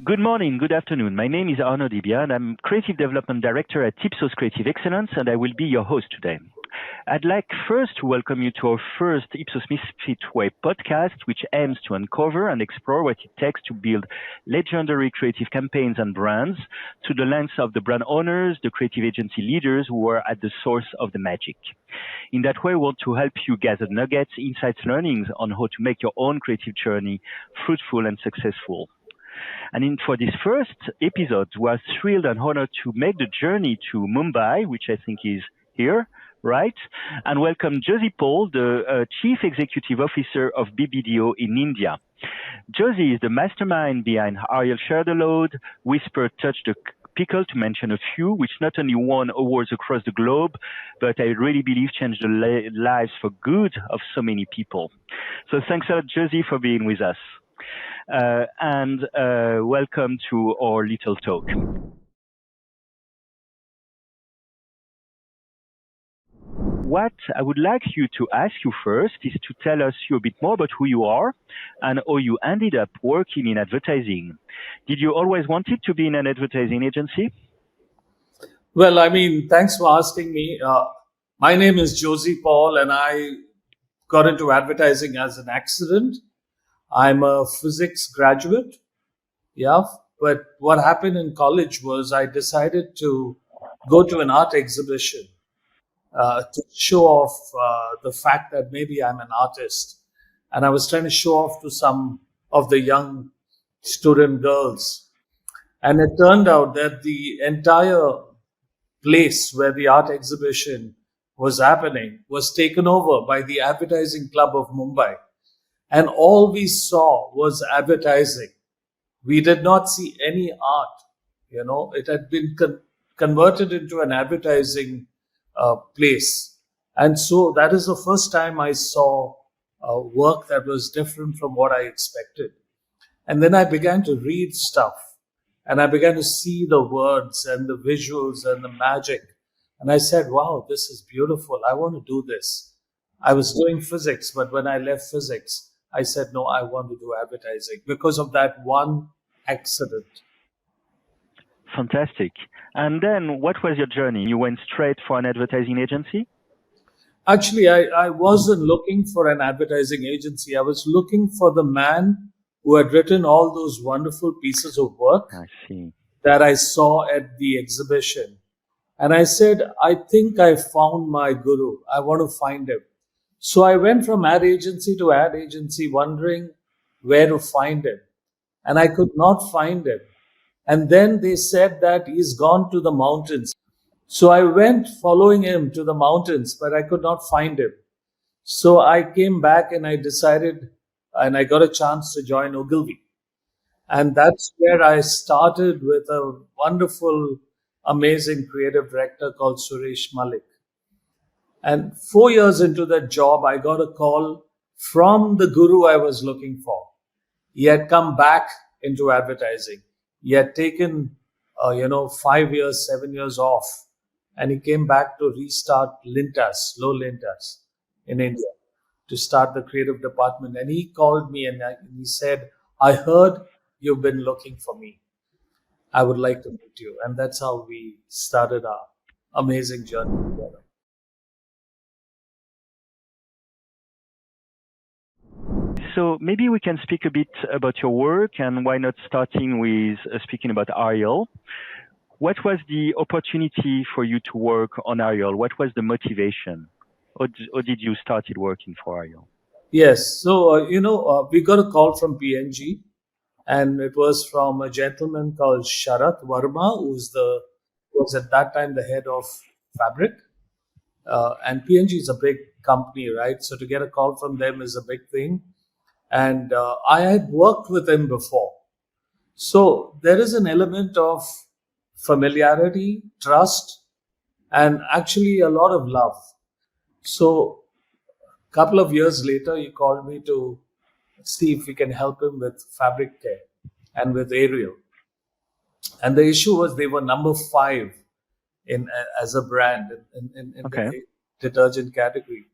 Good morning, good afternoon. My name is Arnaud Dibia, and I'm Creative Development Director at Ipsos Creative Excellence, and I will be your host today. I'd like first to welcome you to our first Ipsos Misfits Way podcast, which aims to uncover and explore what it takes to build legendary creative campaigns and brands through the lens of the brand owners, the creative agency leaders who are at the source of the magic. In that way, we want to help you gather nuggets, insights, learnings on how to make your own creative journey fruitful and successful. And for this first episode, we are thrilled and honored to make the journey to Mumbai, which I think is here, right? And welcome Josy Paul, the Chief Executive Officer of BBDO in India. Josy is the mastermind behind Ariel Share the Load, Whisper Touch the Pickle, to mention a few, which not only won awards across the globe, but I really believe changed the lives for good of so many people. So thanks a lot, Josy, for being with us. And welcome to our little talk. What I would like you to ask you first is to tell us a bit more about who you are and how you ended up working in advertising. Did you always wanted to be in an advertising agency? Well, thanks for asking me. My name is Josy Paul, and I got into advertising as an accident. I'm a physics graduate, but what happened in college was I decided to go to an art exhibition to show off the fact that maybe I'm an artist. And I was trying to show off to some of the young student girls. And it turned out that the entire place where the art exhibition was happening was taken over by the Advertising Club of Mumbai. And all we saw was advertising. We did not see any art. It had been converted into an advertising place. And so that is the first time I saw work that was different from what I expected. And then I began to read stuff, and I began to see the words and the visuals and the magic. And I said, wow, this is beautiful. I want to do this. I was doing physics, but when I left physics, I said, no, I want to do advertising because of that one accident. Fantastic. And then what was your journey? You went straight for an advertising agency? Actually, I wasn't looking for an advertising agency. I was looking for the man who had written all those wonderful pieces of work that I saw at the exhibition. And I said, I think I found my guru. I want to find him. So I went from ad agency to ad agency wondering where to find him. And I could not find him. And then they said that he's gone to the mountains. So I went following him to the mountains, but I could not find him. So I came back and I decided, and I got a chance to join Ogilvy. And that's where I started with a wonderful, amazing creative director called Suresh Malik. And 4 years into that job, I got a call from the guru I was looking for. He had come back into advertising. He had taken, 5 years, 7 years off. And he came back to restart Low Lintas in India, to start the creative department. And he called me and he said, I heard you've been looking for me. I would like to meet you. And that's how we started our amazing journey together. So maybe we can speak a bit about your work, and why not starting with speaking about Ariel. What was the opportunity for you to work on Ariel? What was the motivation? Or did you started working for Ariel? Yes. So, we got a call from PNG, and it was from a gentleman called Sharat Verma, who was at that time the head of Fabric. And PNG is a big company, right? So to get a call from them is a big thing. And I had worked with him before. So there is an element of familiarity, trust, and actually a lot of love. So a couple of years later, he called me to see if we can help him with fabric care and with Ariel. And the issue was they were number 5 as a brand in the detergent category.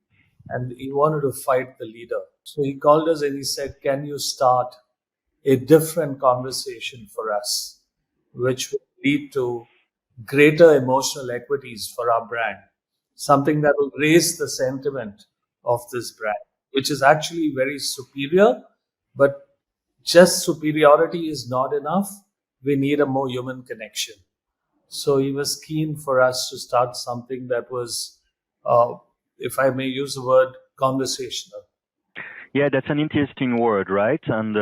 And he wanted to fight the leader. So he called us and he said, can you start a different conversation for us, which will lead to greater emotional equities for our brand, something that will raise the sentiment of this brand, which is actually very superior, but just superiority is not enough. We need a more human connection. So he was keen for us to start something that was, if I may use the word, conversational. Yeah, that's an interesting word, right? And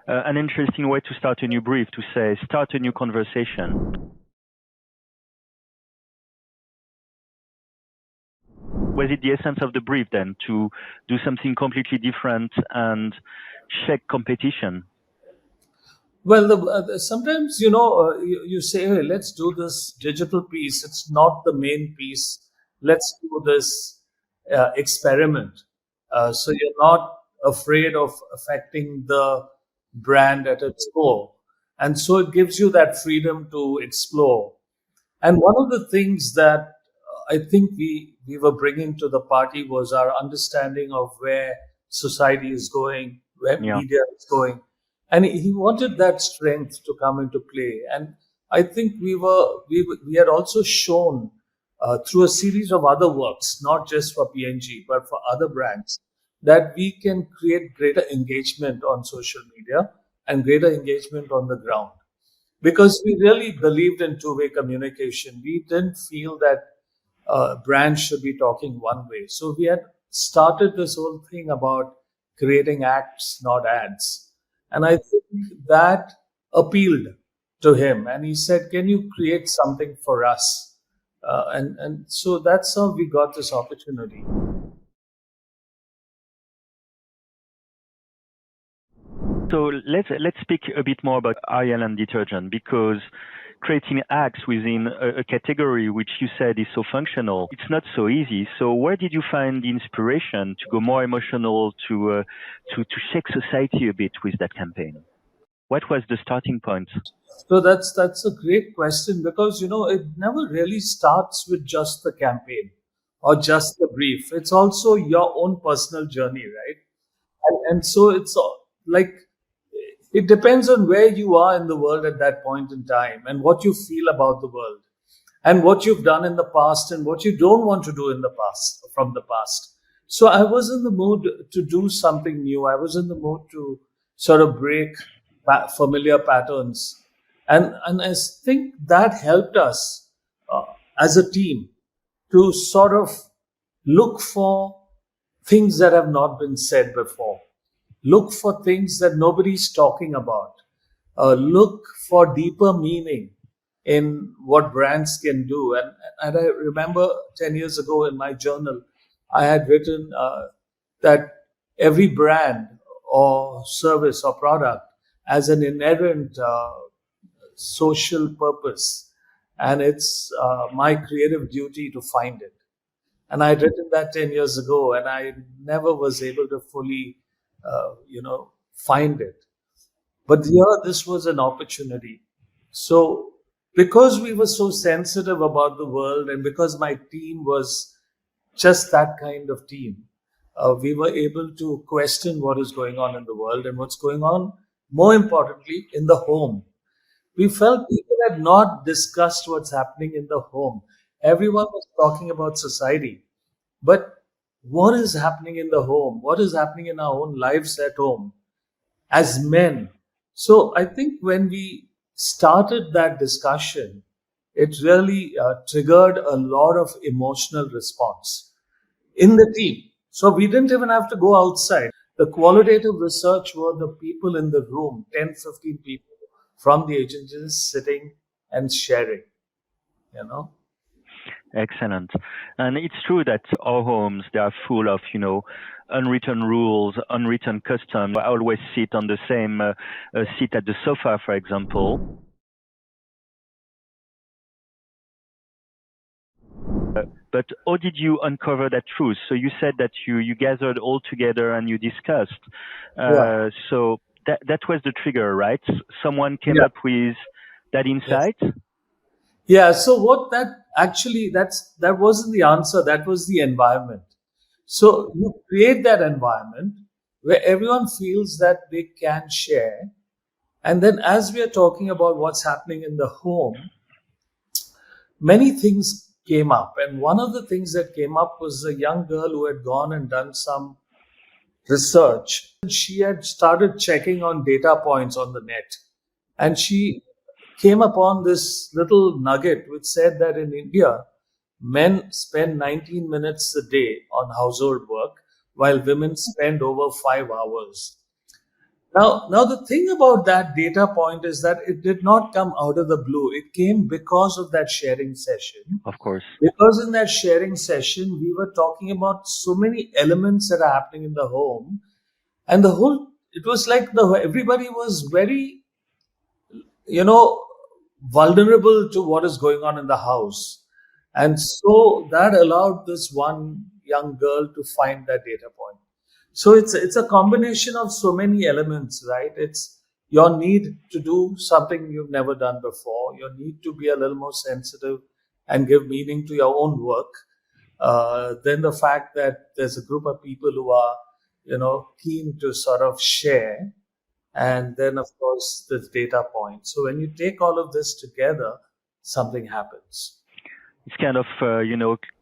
an interesting way to start a new brief, to say, start a new conversation. Was it the essence of the brief then, to do something completely different and check competition? Well, sometimes, you say, hey, let's do this digital piece. It's not the main piece. Let's do this experiment. So you're not afraid of affecting the brand at its core. And so it gives you that freedom to explore. And one of the things that I think we were bringing to the party was our understanding of where society is going, where media is going, and he wanted that strength to come into play. And I think we had also shown through a series of other works, not just for PNG but for other brands, that we can create greater engagement on social media and greater engagement on the ground, because we really believed in two-way communication. We didn't feel that brands should be talking one way. So we had started this whole thing about creating acts, not ads. And I think that appealed to him. And he said, can you create something for us? And so that's how we got this opportunity. So let's speak a bit more about Ariel and detergent, because creating acts within a category which you said is so functional, it's not so easy. So where did you find the inspiration to go more emotional, to shake society a bit with that campaign? What was the starting point? So that's a great question, because it never really starts with just the campaign or just the brief. It's also your own personal journey, right? And so it's like it depends on where you are in the world at that point in time and what you feel about the world and what you've done in the past and what you don't want to do in the past, from the past. So I was in the mood to do something new. I was in the mood to sort of break familiar patterns. And I think that helped us uh, as a team to sort of look for things that have not been said before. Look for things that nobody's talking about. Look for deeper meaning in what brands can do. And I remember 10 years ago in my journal, I had written that every brand or service or product has an inherent social purpose. And it's my creative duty to find it. And I'd written that 10 years ago, and I never was able to fully, find it. But here, this was an opportunity. So, because we were so sensitive about the world, and because my team was just that kind of team, we were able to question what is going on in the world and what's going on, more importantly, in the home. We felt people had not discussed what's happening in the home. Everyone was talking about society. But what is happening in the home? What is happening in our own lives at home as men? So I think when we started that discussion, it really triggered a lot of emotional response in the team. So we didn't even have to go outside. The qualitative research were the people in the room, 10, 15 people from the agencies sitting and sharing, you know. Excellent. And it's true that our homes, they are full of, unwritten rules, unwritten customs. I always sit on the same seat at the sofa, for example. But how did you uncover that truth? So you said that you gathered all together and you discussed. Yeah. So that was the trigger, right? Someone came Yeah. up with that insight. Yes. Yeah, so what that actually that wasn't the answer, that was the environment. So you create that environment where everyone feels that they can share, And then as we are talking about what's happening in the home, many things came up. And one of the things that came up was a young girl who had gone and done some research. She had started checking on data points on the net. And she came upon this little nugget which said that in India, men spend 19 minutes a day on household work, while women spend over 5 hours. Now the thing about that data point is that it did not come out of the blue. It came because of that sharing session. Of course. Because in that sharing session, we were talking about so many elements that are happening in the home, and it was like everybody was very, vulnerable to what is going on in the house. And so that allowed this one young girl to find that data point. So it's a combination of so many elements, right? It's your need to do something you've never done before, your need to be a little more sensitive and give meaning to your own work. Then the fact that there's a group of people who are, keen to sort of share, and then of course the data point. So when you take all of this together, something happens. It's kind of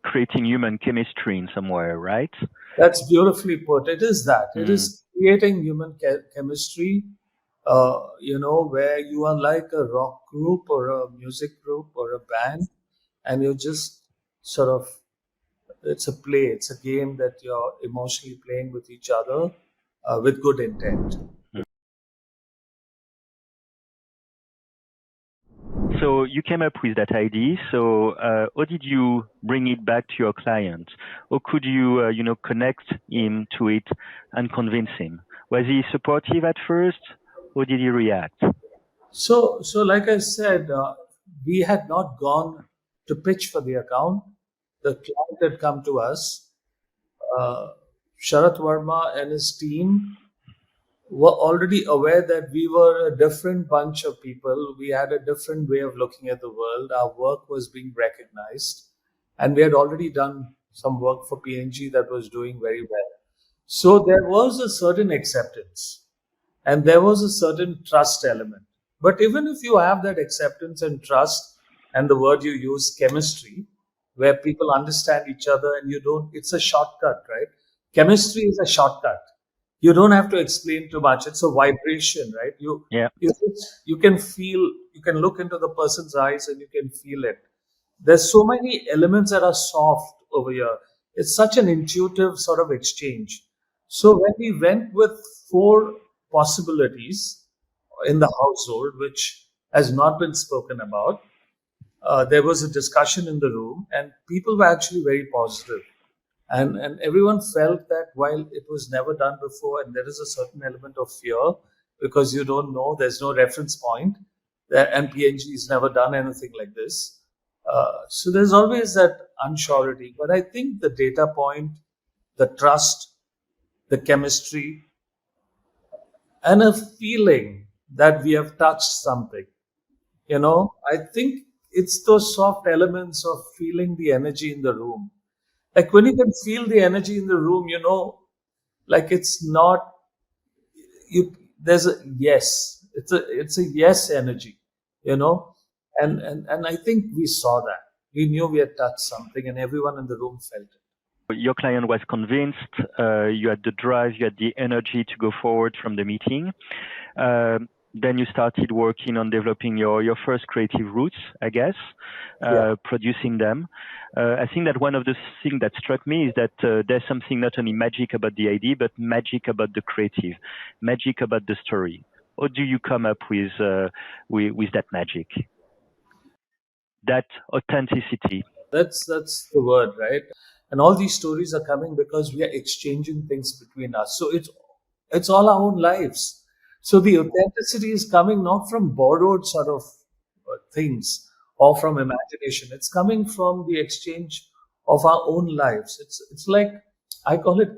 creating human chemistry in somewhere, right? That's beautifully put. It is that. It is creating human chemistry, where you are like a rock group or a music group or a band, and you just sort of, it's a play, it's a game that you're emotionally playing with each other with good intent. So you came up with that idea. So how did you bring it back to your client? Or could you, connect him to it and convince him? Was he supportive at first? Or did he react? So like I said, we had not gone to pitch for the account. The client had come to us. Sharath Verma and his team were already aware that we were a different bunch of people. We had a different way of looking at the world. Our work was being recognized. And we had already done some work for P&G that was doing very well. So there was a certain acceptance and there was a certain trust element. But even if you have that acceptance and trust, and the word you use, chemistry, where people understand each other and it's a shortcut, right? Chemistry is a shortcut. You don't have to explain too much. It's a vibration, right? You can feel, you can look into the person's eyes and you can feel it. There's so many elements that are soft over here. It's such an intuitive sort of exchange. So when we went with 4 possibilities in the household, which has not been spoken about, there was a discussion in the room and people were actually very positive. And everyone felt that while it was never done before, and there is a certain element of fear because you don't know, there's no reference point, and P&G has never done anything like this. So there's always that unsurety. But I think the data point, the trust, the chemistry, and a feeling that we have touched something, I think it's those soft elements of feeling the energy in the room. Like when you can feel the energy in the room, like it's not there's a yes. It's a yes energy, and I think we saw that. We knew we had touched something and everyone in the room felt it. Your client was convinced, you had the drive, you had the energy to go forward from the meeting. Then you started working on developing your first creative roots, I guess, producing them. I think that one of the things that struck me is that there's something not only magic about the idea, but magic about the creative, magic about the story. How do you come up with that magic, that authenticity? That's the word, right? And all these stories are coming because we are exchanging things between us. So it's all our own lives. So the authenticity is coming not from borrowed sort of things or from imagination. It's coming from the exchange of our own lives. It's like, I call it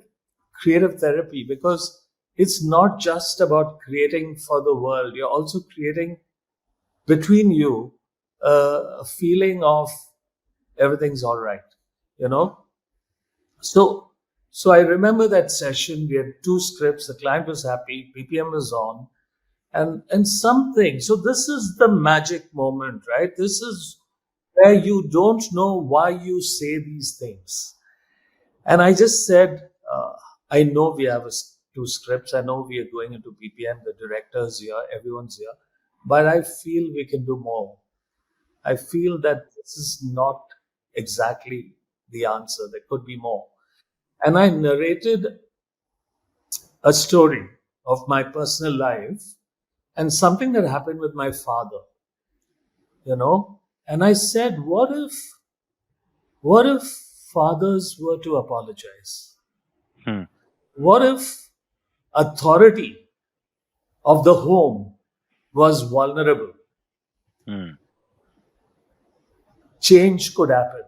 creative therapy, because it's not just about creating for the world. You're also creating between you a feeling of everything's all right, So I remember that session. We had 2 scripts. The client was happy. BPM was on. and something. So this is the magic moment, right? This is where you don't know why you say these things. And I just said, I know we have two scripts. I know we are going into PPM. The director's here, everyone's here, but I feel we can do more. I feel that this is not exactly the answer. There could be more. And I narrated a story of my personal life and something that happened with my father, you know. And I said, what if fathers were to apologize? What if authority of the home was vulnerable? Change could happen.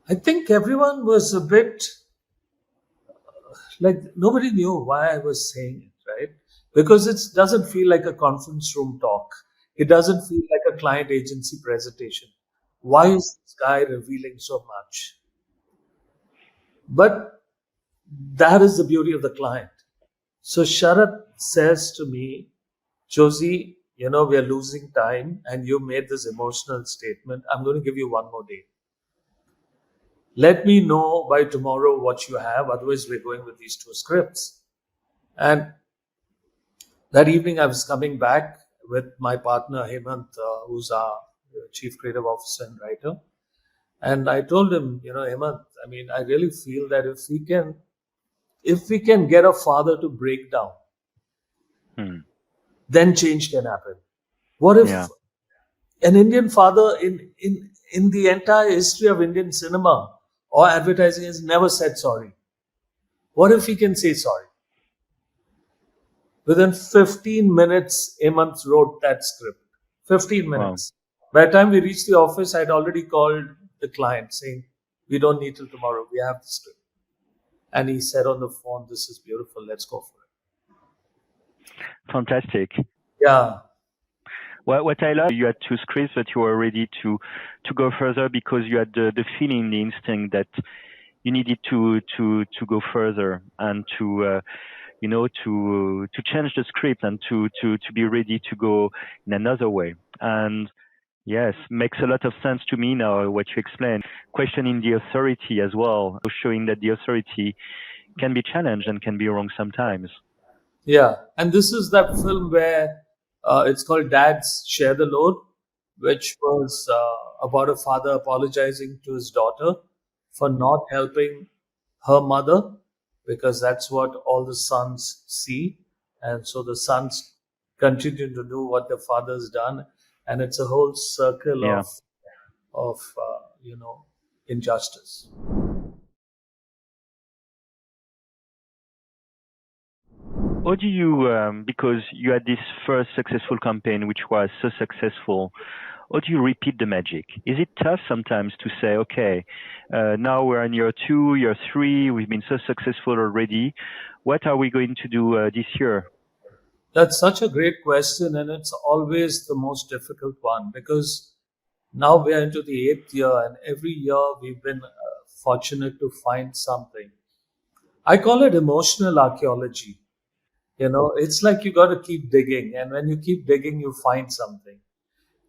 I think everyone was a bit like nobody knew why I was saying it, right? Because it doesn't feel like a conference room talk. It doesn't feel like a client agency presentation. Why is this guy revealing so much? But that is the beauty of the client. So Sharat says to me, Josy, we are losing time and you made this emotional statement. I'm going to give you one more day. Let me know by tomorrow what you have. Otherwise, we're going with these two scripts. And that evening, I was coming back with my partner, Hemant, who's our chief creative officer and writer. And I told him, Hemant, I really feel that if we can get a father to break down, then change can happen. What if an Indian father in the entire history of Indian cinema or advertising has never said sorry? What if he can say sorry? Within 15 minutes, Hemant wrote that script. 15 minutes. Wow. By the time we reached the office, I'd already called the client saying, we don't need till tomorrow. We have the script. And he said on the phone, this is beautiful. Let's go for it. Fantastic. Yeah. Well, what I love, you had two scripts, but you were ready to go further because you had the feeling, the instinct that you needed to go further and to change the script and to be ready to go in another way. And yes, makes a lot of sense to me now what you explained. Questioning the authority as well, showing that the authority can be challenged and can be wrong sometimes. Yeah, and this is that film where it's called Dads Share the Load, which was about a father apologizing to his daughter for not helping her mother, because that's what all the sons see. And so the sons continue to do what their father's done. And it's a whole circle of injustice. How do you, because you had this first successful campaign, which was so successful, how do you repeat the magic? Is it tough sometimes to say, okay, now we're in year 2, year 3, we've been so successful already. What are we going to do this year? That's such a great question, and it's always the most difficult one because now we're into the 8th year, and every year we've been fortunate to find something. I call it emotional archaeology. It's like you got to keep digging, and when you keep digging, you find something.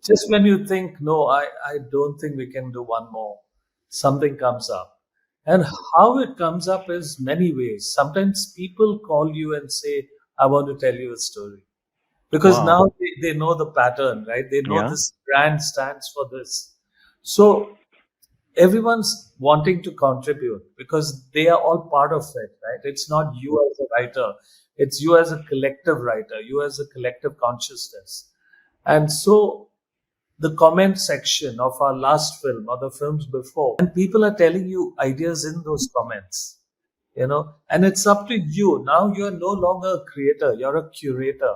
Just when you think, no, I don't think we can do one more, something comes up. And how it comes up is many ways. Sometimes people call you and say, I want to tell you a story. Because now they know the pattern, right? They know this brand stands for this. So everyone's wanting to contribute because they are all part of it, right? It's not you as a writer. It's you as a collective writer, you as a collective consciousness. And so the comment section of our last film or the films before, and people are telling you ideas in those comments, and it's up to you. Now you're no longer a creator, you're a curator.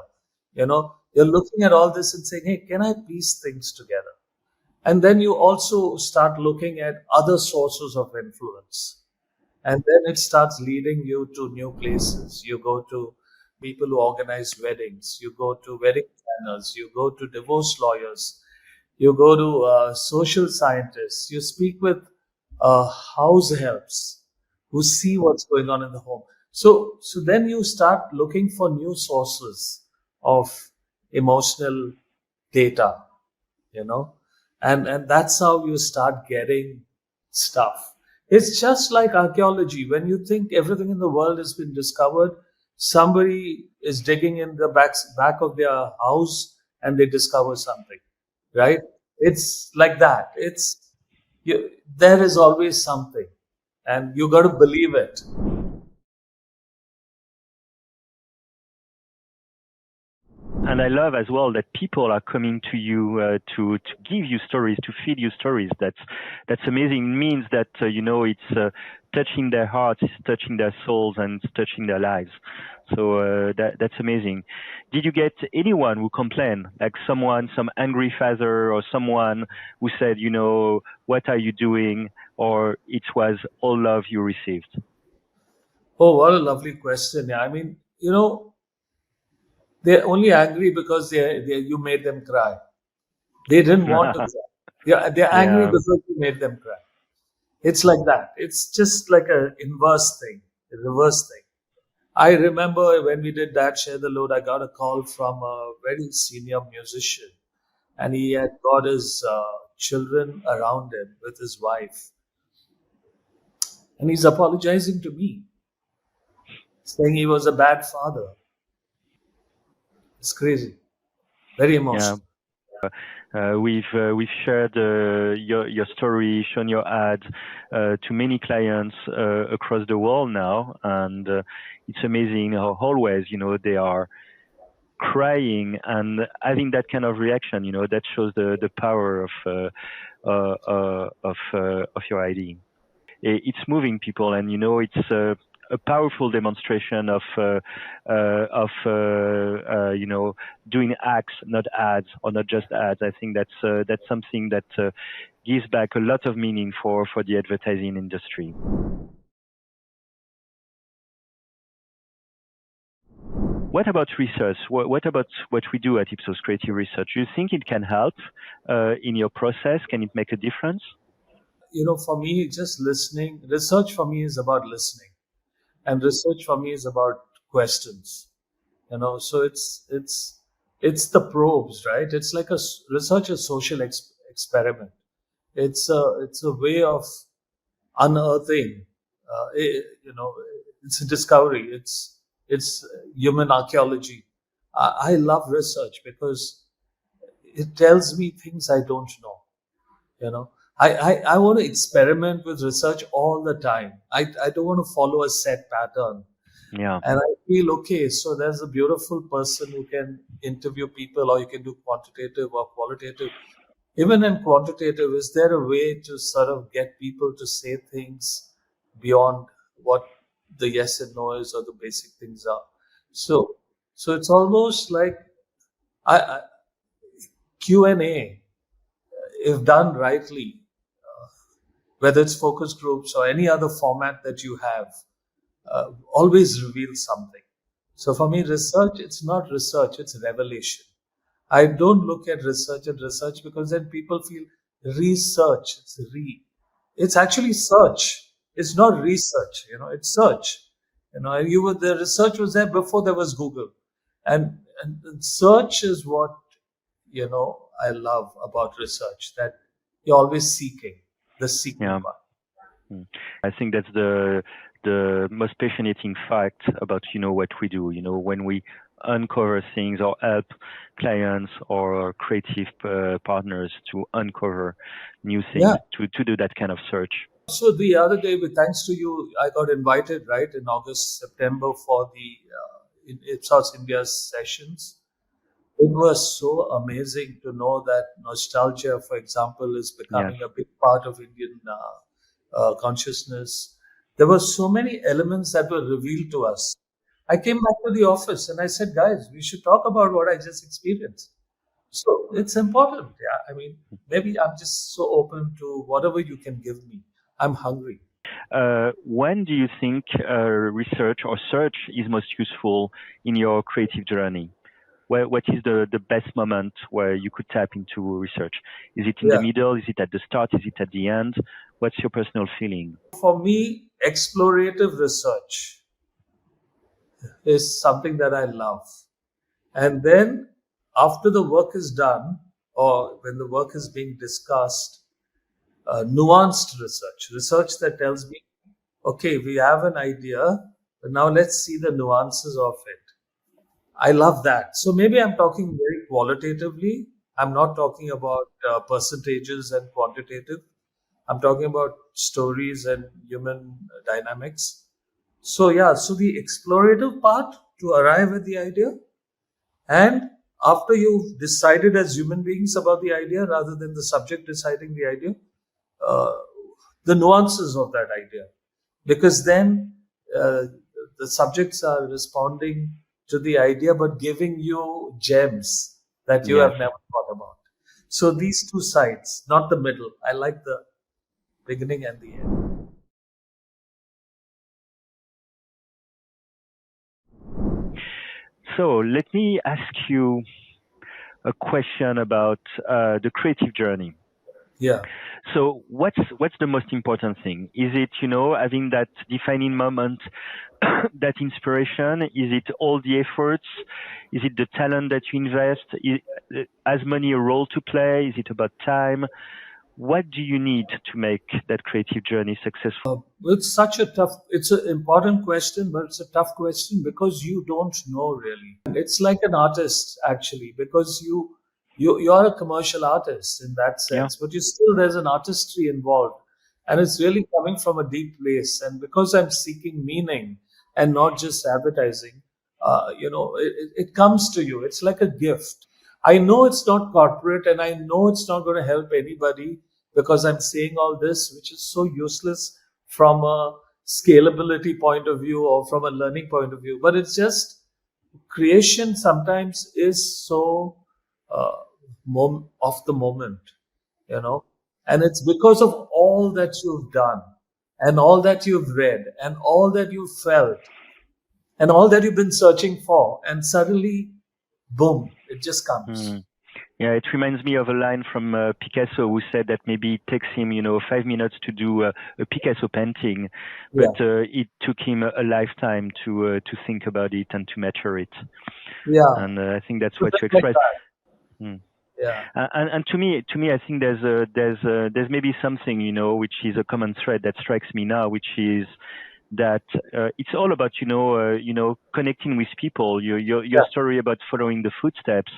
You're looking at all this and saying, hey, can I piece things together? And then you also start looking at other sources of influence. And then it starts leading you to new places. You go to people who organize weddings. You go to wedding planners. You go to divorce lawyers. You go to social scientists. You speak with house helps who see what's going on in the home. So then you start looking for new sources of emotional data, and that's how you start getting stuff. It's just like archaeology. When you think everything in the world has been discovered, somebody is digging in the back of their house and they discover something, right? It's like that. There is always something, and you got to believe it. And I love as well that people are coming to you to give you stories, to feed you stories. That's amazing. It means that it's touching their hearts, it's touching their souls, and it's touching their lives. So that's amazing. Did you get anyone who complained, like some angry father, or someone who said, what are you doing, or it was all love you received? Oh, what a lovely question. Yeah, I mean, they're only angry because you made them cry. They didn't want to cry. Yeah, they're angry Yeah. because you made them cry. It's like that. It's just like a inverse thing, a reverse thing. I remember when we did that Share the Load, I got a call from a very senior musician, and he had got his children around him with his wife, and he's apologizing to me, saying he was a bad father. It's crazy, very Yeah. emotional. We've shared your story, shown your ads to many clients across the world now, and it's amazing how always they are crying and having that kind of reaction. That shows the power of your ID. It's moving people, and it's a powerful demonstration of doing acts, not ads, or not just ads. I think that's something that gives back a lot of meaning for the advertising industry. What about research? What about what we do at Ipsos Creative Research? Do you think it can help in your process? Can it make a difference? For me, just listening, research for me is about listening, and research for me is about questions. So it's the probes, right? It's like research a social experiment. It's a way of unearthing. It's a discovery. It's human archaeology. I love research because it tells me things I don't know. I want to experiment with research all the time. I don't want to follow a set pattern. Yeah. And I feel, okay, so there's a beautiful person who can interview people, or you can do quantitative or qualitative. Even in quantitative, is there a way to sort of get people to say things beyond what the yes and no is, or the basic things are? So it's almost like I Q&A, if done rightly, whether it's focus groups or any other format that you have, always reveals something. So for me, research, it's not research, it's revelation. I don't look at research and research, because then people feel research, it's actually search. It's not research, it's search. And the research was there before there was Google. And search is what, I love about research, that you're always seeking, the seeking Yeah. part. I think that's the most fascinating fact about what we do. When we uncover things or help clients or creative partners to uncover new things, Yeah. to do that kind of search. So the other day, thanks to you, I got invited, right, in August, September, for the Ipsos India's sessions. It was so amazing to know that nostalgia, for example, is Yes. becoming a big part of Indian consciousness. There were so many elements that were revealed to us. I came back to the office and I said, guys, we should talk about what I just experienced. So it's important. Yeah. I mean, maybe I'm just so open to whatever you can give me. I'm hungry. When do you think research or search is most useful in your creative journey? What is the best moment where you could tap into research? Is it in the Yeah. middle? Is it at the start? Is it at the end? What's your personal feeling? For me, explorative research is something that I love. And then after the work is done, or when the work is being discussed, nuanced research that tells me, okay, we have an idea, but now let's see the nuances of it. I love that. So maybe I'm talking very qualitatively. I'm not talking about percentages and quantitative. I'm talking about stories and human dynamics. So yeah, so the explorative part to arrive at the idea, and after you've decided as human beings about the idea rather than the subject deciding the idea, uh, the nuances of that idea. Because then uh, the subjects are responding to the idea but giving you gems that you Yes. have never thought about. So these two sides, not the middle. I like the beginning and the end. So let me ask you a question about the creative journey. Yeah. So what's the most important thing? Is it, having that defining moment, that inspiration? Is it all the efforts? Is it the talent that you invest? Has money a role to play? Is it about time? What do you need to make that creative journey successful? It's an important question, but it's a tough question because you don't know really. And it's like an artist actually, because you're a commercial artist in that Yeah. sense, but there's an artistry involved, and it's really coming from a deep place. And because I'm seeking meaning and not just advertising, it comes to you. It's like a gift. I know it's not corporate, and I know it's not going to help anybody because I'm saying all this, which is so useless from a scalability point of view or from a learning point of view. But it's just creation sometimes is so uh, of the moment, you know, and it's because of all that you've done and all that you've read and all that you've felt and all that you've been searching for, and suddenly, boom, it just comes. Mm. Yeah, it reminds me of a line from Picasso, who said that maybe it takes him, 5 minutes to do a Picasso painting, Yeah, but it took him a lifetime to think about it and to mature it. yeah. And I think that's So what just you like expressed. that. Mm. Yeah, And to me, I think there's maybe something, which is a common thread that strikes me now, which is that it's all about connecting with people. Your yeah, story about following the footsteps,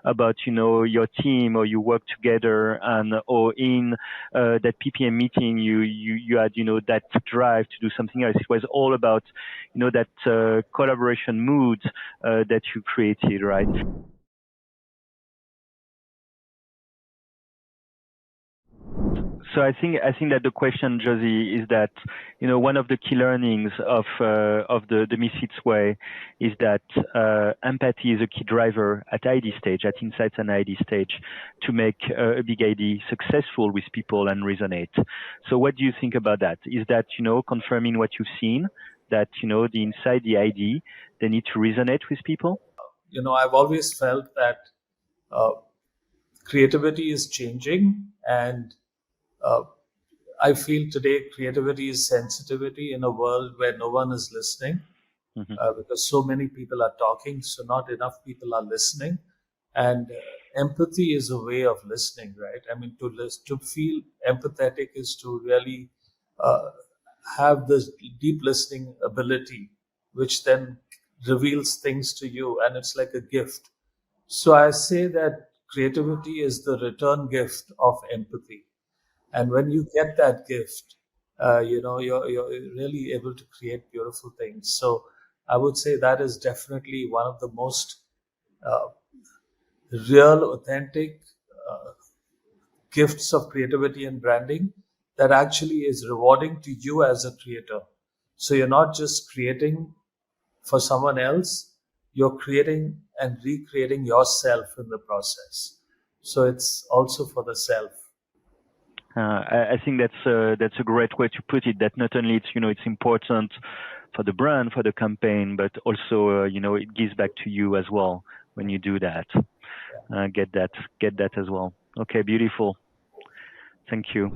about your team, or you work together, and or in that PPM meeting you had that drive to do something else. It was all about that collaboration mood that you created, right? So I think that the question, Josy, is that one of the key learnings of the Misfits way is that empathy is a key driver at ID stage, at insights and ID stage, to make a big ID successful with people and resonate. So what do you think about that? Is that confirming what you've seen, that the inside, the ID, they need to resonate with people? I've always felt that uh, creativity is changing, and uh, I feel today creativity is sensitivity in a world where no one is listening, Hmm. because so many people are talking, so not enough people are listening. And empathy is a way of listening, right? I mean, to feel empathetic is to really uh, have this deep listening ability, which then reveals things to you, and it's like a gift. So I say that creativity is the return gift of empathy. And when you get that gift, you're really able to create beautiful things. So I would say that is definitely one of the most uh, real, authentic gifts of creativity and branding that actually is rewarding to you as a creator. So you're not just creating for someone else, you're creating and recreating yourself in the process. So it's also for the self. I think that's a great way to put it. That not only it's important for the brand, for the campaign, but also it gives back to you as well when you do that. Get that as well. Okay, beautiful. Thank you.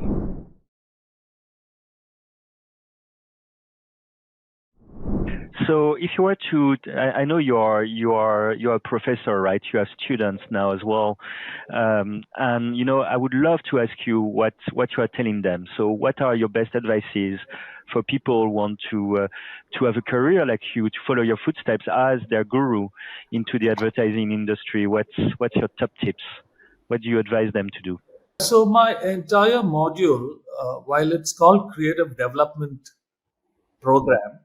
So if you were to, I know you're a professor, right? You have students now as well, and I would love to ask you what you are telling them. So what are your best advices for people who want to have a career like you, to follow your footsteps as their guru into the advertising industry? What's your top tips? What do you advise them to do? So my entire module, while it's called Creative Development Program,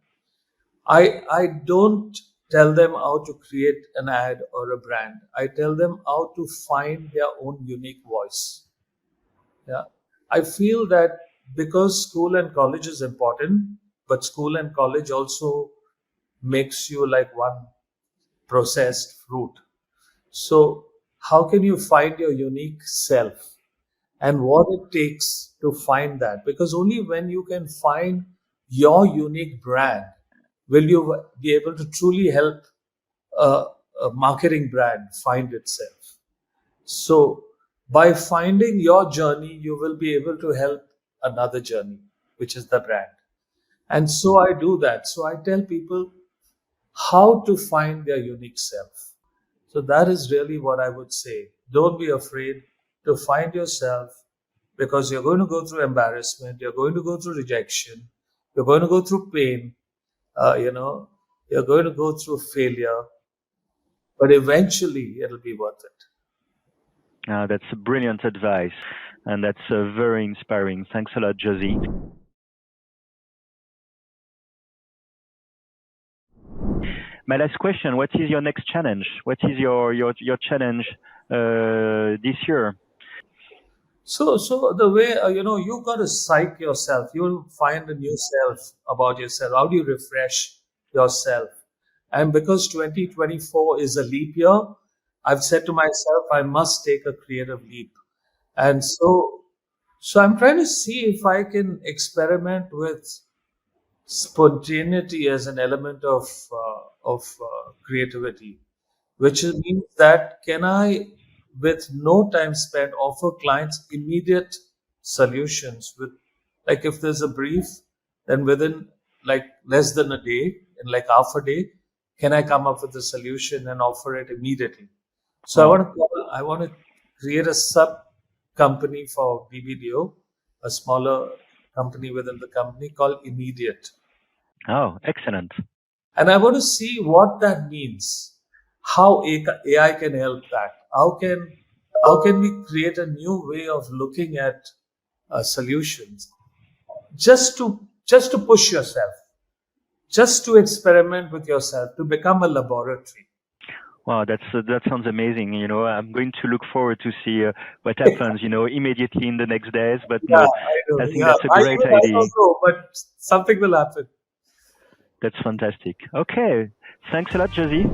I don't tell them how to create an ad or a brand. I tell them how to find their own unique voice. Yeah. I feel that because school and college is important, but school and college also makes you like one processed fruit. So how can you find your unique self and what it takes to find that? Because only when you can find your unique brand will you be able to truly help a, a marketing brand find itself. So, by finding your journey, you will be able to help another journey, which is the brand. And so I do that. So I tell people how to find their unique self. So that is really what I would say. Don't be afraid to find yourself because you're going to go through embarrassment, you're going to go through rejection, you're going to go through pain, uh, you know, you're going to go through failure, but eventually it'll be worth it. That's a brilliant advice, and that's very inspiring. Thanks a lot, Josy. My last question: what is your next challenge? What is your challenge this year? So the way you got to psych yourself. You'll find a new self about yourself. How do you refresh yourself? And because 2024 is a leap year, I've said to myself I must take a creative leap. And so I'm trying to see if I can experiment with spontaneity as an element of creativity, which means that can I, with no time spent, offer clients immediate solutions with, like if there's a brief, then within like less than a day, in like half a day, can I come up with a solution and offer it immediately? So I want to create a sub company for BBDO, a smaller company within the company called Immediate. Oh, excellent. And I want to see what that means, how AI can help that. How can we create a new way of looking at solutions just to push yourself, just to experiment with yourself, to become a laboratory. Wow, that sounds amazing. I'm going to look forward to see what happens. Immediately in the next days. But Yeah, no, I know. I think Yeah, that's a great I idea. don't know, but something will happen. That's fantastic. Okay, thanks a lot, Josy.